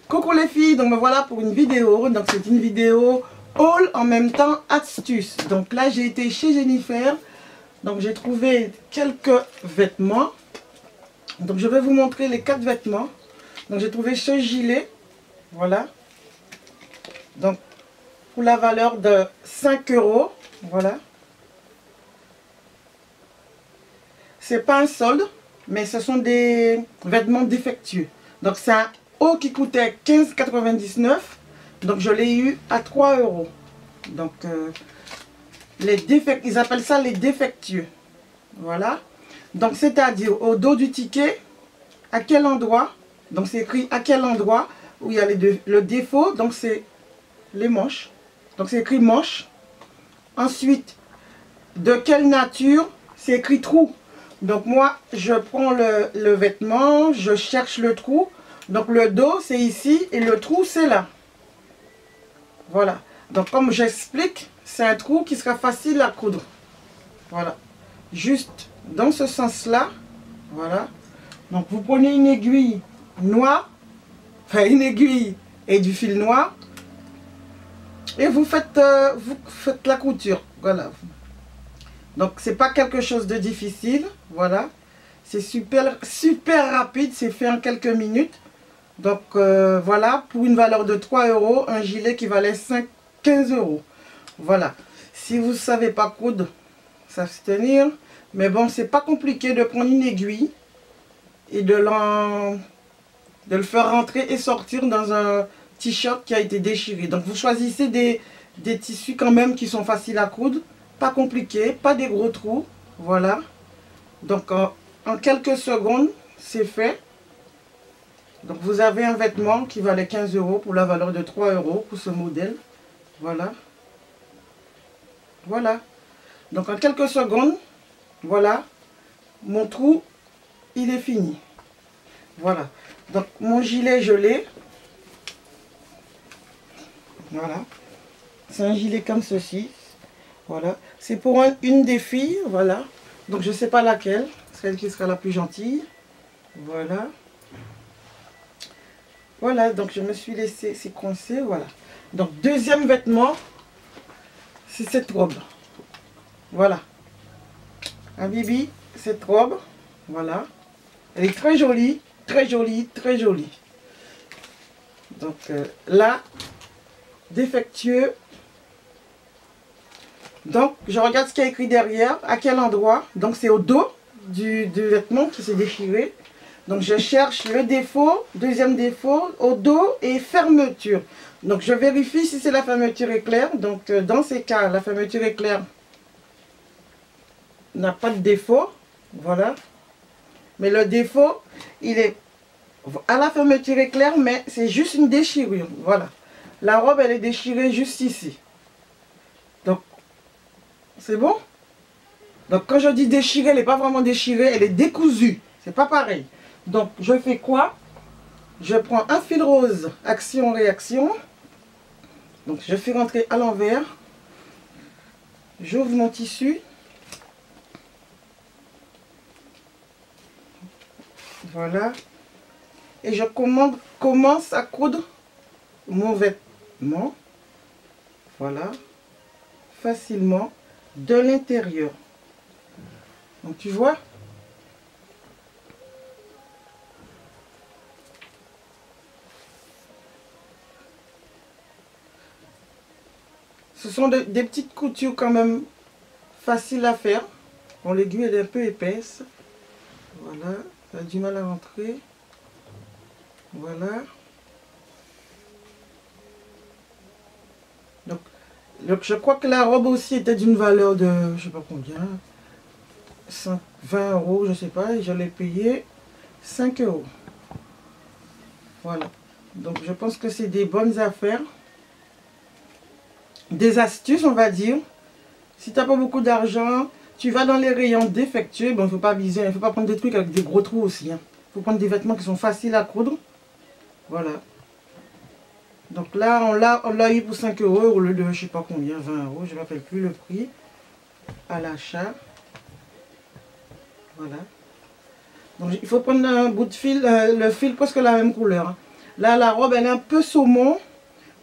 Coucou les filles, donc me voilà pour une vidéo. Donc c'est une vidéo haul en même temps astuce. Donc là j'ai été chez Jennifer. Donc j'ai trouvé quelques vêtements. Donc je vais vous montrer les 4 vêtements. Donc j'ai trouvé ce gilet. Voilà. Donc pour la valeur de 5 €. Voilà. C'est pas un solde, mais ce sont des vêtements défectueux. Donc c'est un haut qui coûtait 15,99 €. Donc je l'ai eu à 3 €. Donc ils appellent ça les défectueux. Voilà. Donc c'est-à-dire au dos du ticket, à quel endroit. Donc c'est écrit à quel endroit où il y a le défaut. Donc c'est les manches. Donc c'est écrit manche. Ensuite, de quelle nature, c'est écrit trou. Donc moi, je prends le vêtement, je cherche le trou. Donc le dos, c'est ici et le trou, c'est là. Voilà. Donc comme j'explique, c'est un trou qui sera facile à coudre. Voilà. Juste dans ce sens-là. Voilà. Donc vous prenez une aiguille noire, enfin une aiguille et du fil noir. Et vous faites la couture. Voilà. Donc c'est pas quelque chose de difficile, voilà. C'est super rapide, c'est fait en quelques minutes. Donc voilà, pour une valeur de 3 €, un gilet qui valait 15 €. Voilà. Si vous ne savez pas coudre, ça va se tenir. Mais bon, c'est pas compliqué de prendre une aiguille et de le faire rentrer et sortir dans un t-shirt qui a été déchiré. Donc vous choisissez des tissus quand même qui sont faciles à coudre. Pas compliqué, pas des gros trous, voilà. Donc en quelques secondes, c'est fait. Donc vous avez un vêtement qui valait 15 € pour la valeur de 3 € pour ce modèle. Voilà. Voilà. Donc en quelques secondes, voilà, mon trou, il est fini. Voilà. Donc mon gilet, je l'ai. Voilà. C'est un gilet comme ceci. Voilà, c'est pour une des filles, voilà. Donc je ne sais pas laquelle, celle qui sera la plus gentille. Voilà. Voilà, donc je me suis laissé séquencer, voilà. Donc deuxième vêtement, c'est cette robe. Voilà. Un bibi, cette robe, voilà. Elle est très jolie, très jolie, très jolie. Donc là, défectueux. Donc, je regarde ce qu'il y a écrit derrière, à quel endroit. Donc, c'est au dos du vêtement qui s'est déchiré. Donc, je cherche le défaut, deuxième défaut, au dos et fermeture. Donc, je vérifie si c'est la fermeture éclair. Donc, dans ces cas, la fermeture éclair n'a pas de défaut. Voilà. Mais le défaut, il est à la fermeture éclair, mais c'est juste une déchirure. Voilà. La robe, elle est déchirée juste ici. Donc, c'est bon? Donc quand je dis déchirée, elle n'est pas vraiment déchirée, elle est décousue. C'est pas pareil. Donc je fais quoi? Je prends un fil rose, action-réaction. Donc je fais rentrer à l'envers. J'ouvre mon tissu. Voilà. Et je commence à coudre mon vêtement. Voilà. Facilement de l'intérieur. Donc tu vois, ce sont des petites coutures quand même faciles à faire. Bon, l'aiguille est un peu épaisse. Voilà, ça a du mal à rentrer. Voilà. Donc je crois que la robe aussi était d'une valeur de, je sais pas combien, 20 €, je sais pas, et je l'ai payé 5 €. Voilà. Donc je pense que c'est des bonnes affaires. Des astuces, on va dire. Si tu n'as pas beaucoup d'argent, tu vas dans les rayons défectueux. Bon, il ne faut pas viser, il ne faut pas prendre des trucs avec des gros trous aussi. Il faut prendre des vêtements qui sont faciles à coudre. Voilà. Donc là, on l'a eu pour 5 € au lieu de, je ne sais pas combien, 20 €. Je ne me rappelle plus le prix à l'achat. Voilà. Donc il faut prendre un bout de fil, le fil presque la même couleur. Là, la robe, elle est un peu saumon.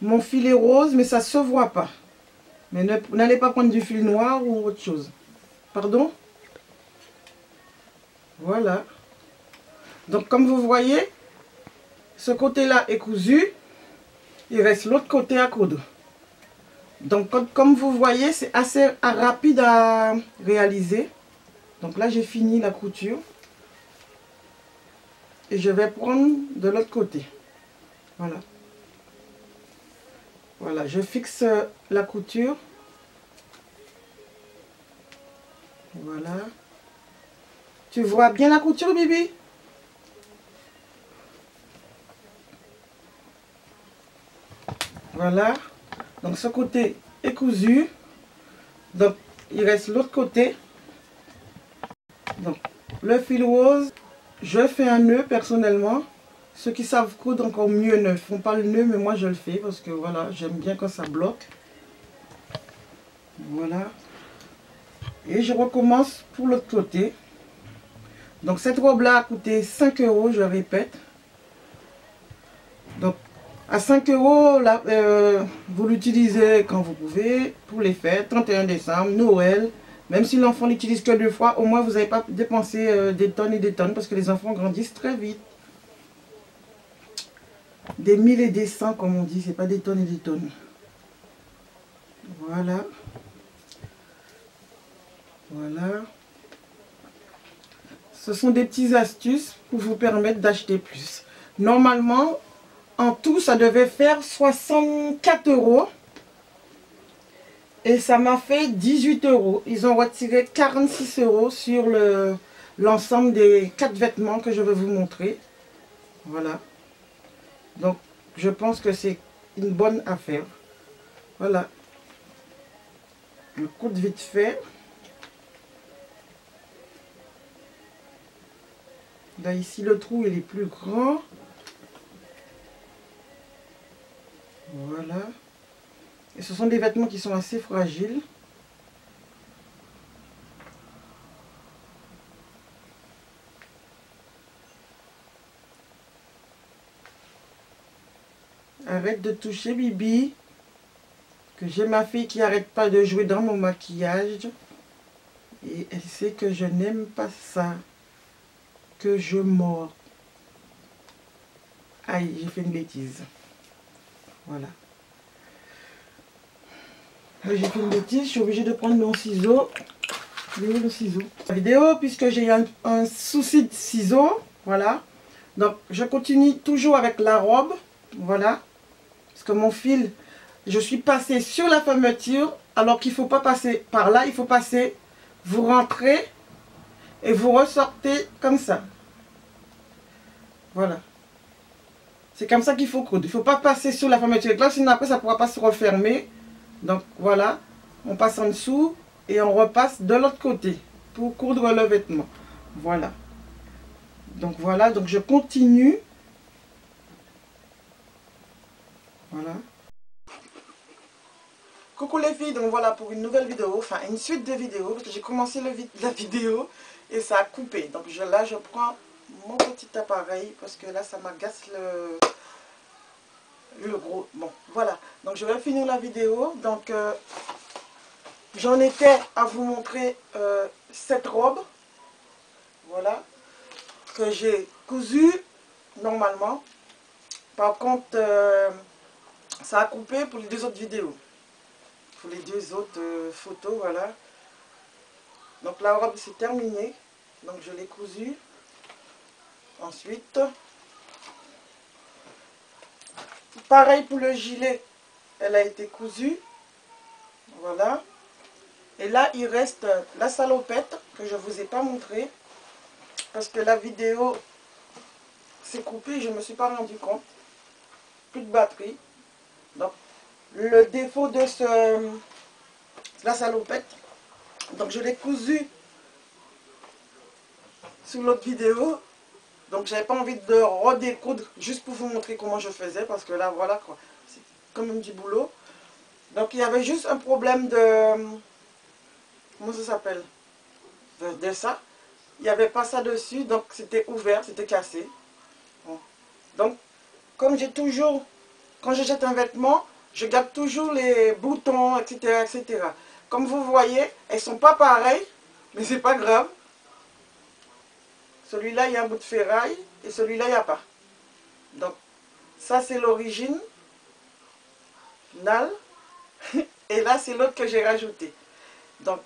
Mon fil est rose, mais ça ne se voit pas. Mais n'allez pas prendre du fil noir ou autre chose. Pardon? Voilà. Donc, comme vous voyez, ce côté-là est cousu. Il reste l'autre côté à coudre. Donc, comme vous voyez, c'est assez rapide à réaliser. Donc là, j'ai fini la couture. Et je vais prendre de l'autre côté. Voilà. Voilà, je fixe la couture. Voilà. Tu vois bien la couture, Bibi? Voilà. Donc ce côté est cousu. Donc il reste l'autre côté. Donc le fil rose, je fais un nœud personnellement. Ceux qui savent coudre encore mieux ne font pas le nœud, mais moi je le fais parce que voilà, j'aime bien quand ça bloque. Voilà. Et je recommence pour l'autre côté. Donc cette robe-là a coûté 5 €, je répète. Donc à 5 €, là, vous l'utilisez quand vous pouvez, pour les fêtes, 31 décembre, Noël. Même si l'enfant l'utilise que 2 fois, au moins vous n'avez pas dépensé des tonnes et des tonnes parce que les enfants grandissent très vite. Des 1000 et des 100 comme on dit, c'est pas des tonnes et des tonnes. Voilà. Voilà. Ce sont des petites astuces pour vous permettre d'acheter plus. Normalement, en tout, ça devait faire 64 €. Et ça m'a fait 18 €. Ils ont retiré 46 € sur l'ensemble des 4 vêtements que je vais vous montrer. Voilà. Donc, je pense que c'est une bonne affaire. Voilà. Je coude vite fait. Là, ici, le trou, il est plus grand. Voilà. Et ce sont des vêtements qui sont assez fragiles. Arrête de toucher, Bibi. Que j'ai ma fille qui n'arrête pas de jouer dans mon maquillage. Et elle sait que je n'aime pas ça. Que je mords. Aïe, j'ai fait une bêtise. Voilà. J'ai fait une bêtise, je suis obligée de prendre mon ciseau. Il est où le ciseau? La vidéo, puisque j'ai un souci de ciseaux. Voilà. Donc, je continue toujours avec la robe. Voilà. Parce que mon fil, je suis passée sur la fermeture. Alors qu'il ne faut pas passer par là. Il faut passer, vous rentrez et vous ressortez comme ça. Voilà. C'est comme ça qu'il faut coudre. Il ne faut pas passer sur la fermeture. Là, sinon après, ça ne pourra pas se refermer. Donc voilà, on passe en dessous et on repasse de l'autre côté pour coudre le vêtement. Voilà. Donc voilà, donc je continue. Voilà. Coucou les filles, donc voilà pour une nouvelle vidéo, enfin une suite de vidéos, parce que j'ai commencé la vidéo et ça a coupé. Donc là, je prends mon petit appareil parce que là, ça m'agace le gros. Bon, voilà. Donc je vais finir la vidéo. Donc j'en étais à vous montrer cette robe. Voilà. Que j'ai cousue normalement. Par contre, ça a coupé pour les 2 autres vidéos. Pour les 2 autres photos, voilà. Donc la robe c'est terminé. Donc je l'ai cousue. Ensuite, pareil pour le gilet, elle a été cousue. Voilà. Et là, il reste la salopette que je ne vous ai pas montré. Parce que la vidéo s'est coupée, je ne me suis pas rendu compte. Plus de batterie. Donc, le défaut de la salopette, donc je l'ai cousue sur l'autre vidéo. Donc, j'avais pas envie de redécoudre juste pour vous montrer comment je faisais. Parce que là, voilà quoi. C'est quand même du boulot. Donc, il y avait juste un problème de... Comment ça s'appelle? De ça. Il n'y avait pas ça dessus. Donc, c'était ouvert, c'était cassé. Bon. Donc, comme j'ai toujours, quand je jette un vêtement, je garde toujours les boutons, etc., etc. Comme vous voyez, elles ne sont pas pareilles, mais c'est pas grave. Celui-là, il y a un bout de ferraille, et celui-là, il n'y a pas. Donc, ça, c'est l'origine. Et là, c'est l'autre que j'ai rajouté. Donc,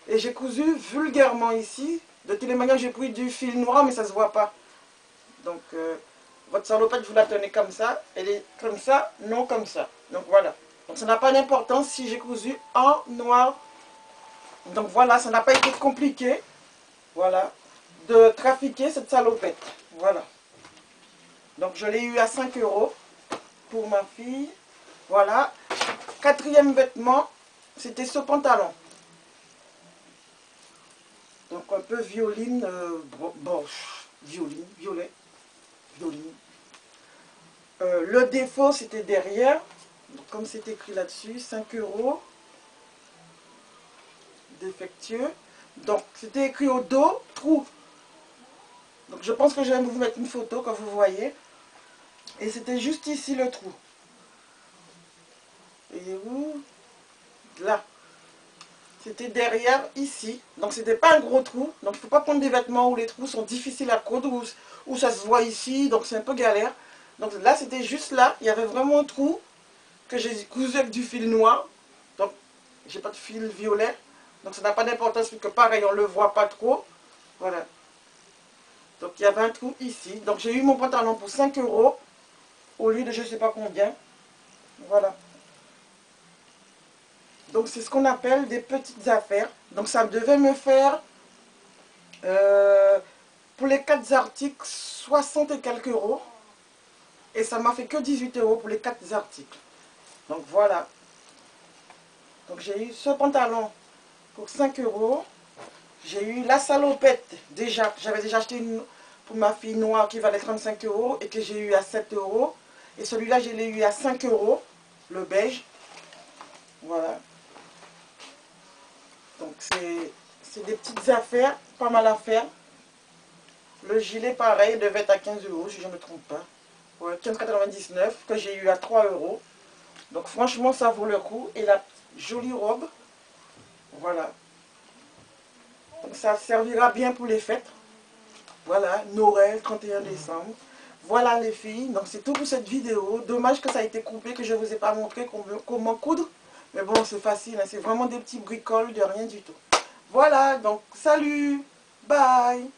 et j'ai cousu vulgairement ici. De toutes les manières, j'ai pris du fil noir, mais ça ne se voit pas. Donc, votre salopette, vous la tenez comme ça. Elle est comme ça, non comme ça. Donc, voilà. Donc, ça n'a pas d'importance si j'ai cousu en noir. Donc, voilà, ça n'a pas été compliqué. Voilà. De trafiquer cette salopette. Voilà. Donc, je l'ai eu à 5 € pour ma fille. Voilà. Quatrième vêtement, c'était ce pantalon. Donc un peu violine, violet. Le défaut, c'était derrière. Donc, comme c'est écrit là-dessus, 5 €. Défectueux. Donc c'était écrit au dos, trou. Donc je pense que je vais vous mettre une photo, comme vous voyez. Et c'était juste ici le trou. Et où? Là. C'était derrière, ici. Donc, c'était pas un gros trou. Donc, il ne faut pas prendre des vêtements où les trous sont difficiles à coudre, où ça se voit ici. Donc, c'est un peu galère. Donc, là, c'était juste là. Il y avait vraiment un trou que j'ai cousu avec du fil noir. Donc, j'ai pas de fil violet. Donc, ça n'a pas d'importance, puisque pareil, on ne le voit pas trop. Voilà. Donc, il y avait un trou ici. Donc, j'ai eu mon pantalon pour 5 € au lieu de je ne sais pas combien. Voilà. Donc, c'est ce qu'on appelle des petites affaires. Donc, ça devait me faire, pour les 4 articles, 60 et quelques euros. Et ça m'a fait que 18 € pour les 4 articles. Donc, voilà. Donc, j'ai eu ce pantalon pour 5 €. J'ai eu la salopette, déjà. J'avais déjà acheté une pour ma fille noire qui valait 35 € et que j'ai eu à 7 €. Et celui-là, je l'ai eu à 5 €, le beige. Voilà. Donc, c'est des petites affaires, pas mal à faire. Le gilet, pareil, devait être à 15 €, si je ne me trompe pas. Ouais, 15,99 que j'ai eu à 3 €. Donc, franchement, ça vaut le coup. Et la jolie robe, voilà. Donc, ça servira bien pour les fêtes. Voilà, Noël, 31 décembre. Voilà les filles, donc c'est tout pour cette vidéo. Dommage que ça a été coupé, que je ne vous ai pas montré comment coudre. Mais bon, c'est facile, hein. C'est vraiment des petits bricoles de rien du tout. Voilà, donc salut, bye.